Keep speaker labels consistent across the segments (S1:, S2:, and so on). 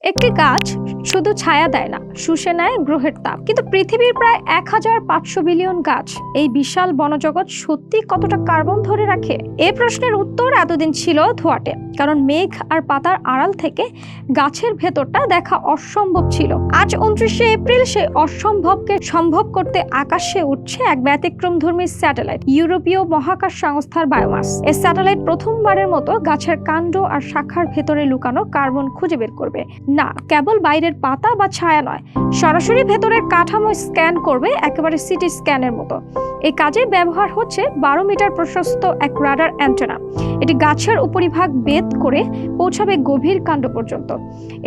S1: একটি গাছ শুধু ছায়া দেয় না, শুষে নেয় গ্রহের তাপ। কিন্তু পৃথিবীর প্রায় 1500 বিলিয়ন গাছ, এই বিশাল বনজগৎ সত্যি কতটা কার্বন ধরে রাখে? এই প্রশ্নের উত্তর এতদিন ছিল ধোঁয়াটে, কারণ মেঘ আর পাতার আড়াল থেকে গাছের ভেতরটা দেখা অসম্ভব ছিল। আজ 29শে এপ্রিল সেই অসম্ভবকে সম্ভব করতে আকাশে উঠছে এক ব্যতিক্রমধর্মী স্যাটেলাইট, ইউরোপীয় মহাকাশ সংস্থার বায়োমাস। এই স্যাটেলাইট প্রথমবারের মতো গাছের কাণ্ড আর শাখার ভেতরে লুকানো কার্বন খুঁজে বের করবে। না, কেবল বাইরের পাতা বা ছায়া নয়, সরাসরি ভেতরের কাঠামো স্ক্যান করবে, একেবারে সিটি স্ক্যানের মতো। এই কাজে ব্যবহার হচ্ছে 12 মিটার প্রশস্ত এক রাডার অ্যান্টেনা। এটি গাছের উপরিভাগ বেদ করে পৌঁছাবে গভীর কাণ্ড পর্যন্ত।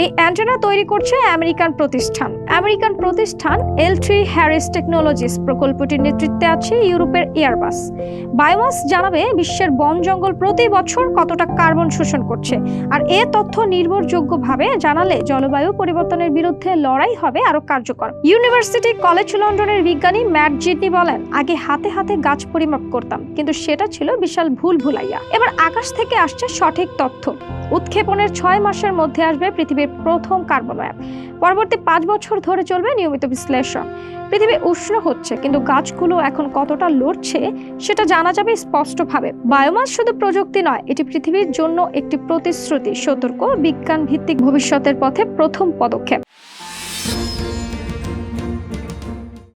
S1: এই অ্যান্টেনা তৈরি করছে আমেরিকান প্রতিষ্ঠান L3 Harris Technologies। প্রকল্পটির নেতৃত্বে আছে ইউরোপের এয়ারবাস। বায়োমাস জানাবে বিশ্বের বন জঙ্গল প্রতি বছর কতটা কার্বন শোষণ করছে, আর এ তথ্য নির্ভরযোগ্যভাবে জানালে জলবায়ু পরিবর্তনের বিরুদ্ধে লড়াই হবে আরো কার্যকর। ইউনিভার্সিটি কলেজ লন্ডনের বিজ্ঞানী ম্যাট জিডনি বলেন, আগে হাতে হাতে গাছ পরিমাপ করতাম, কিন্তু সেটা ছিল বিশাল ভুলাইয়া। এবার আকাশ থেকে আসছে সঠিক তথ্য। উৎক্ষেপণের 6 মাসের মধ্যে আসবে পৃথিবীর প্রথম কার্বন ম্যাপ। পরবর্তী 5 বছর ধরে চলবে নিয়মিত বিশ্লেষণ। পৃথিবী উষ্ণ হচ্ছে, কিন্তু গাছগুলো এখন কতটা লড়ছে সেটা জানা যাবে স্পষ্টভাবে। বায়োমাস শুধু প্রযুক্তি নয়, এটি পৃথিবীর জন্য একটি প্রতিশ্রুতি, সতর্ক, বিজ্ঞান ভিত্তিক ভবিষ্যতের পথে প্রথম পদক্ষেপ।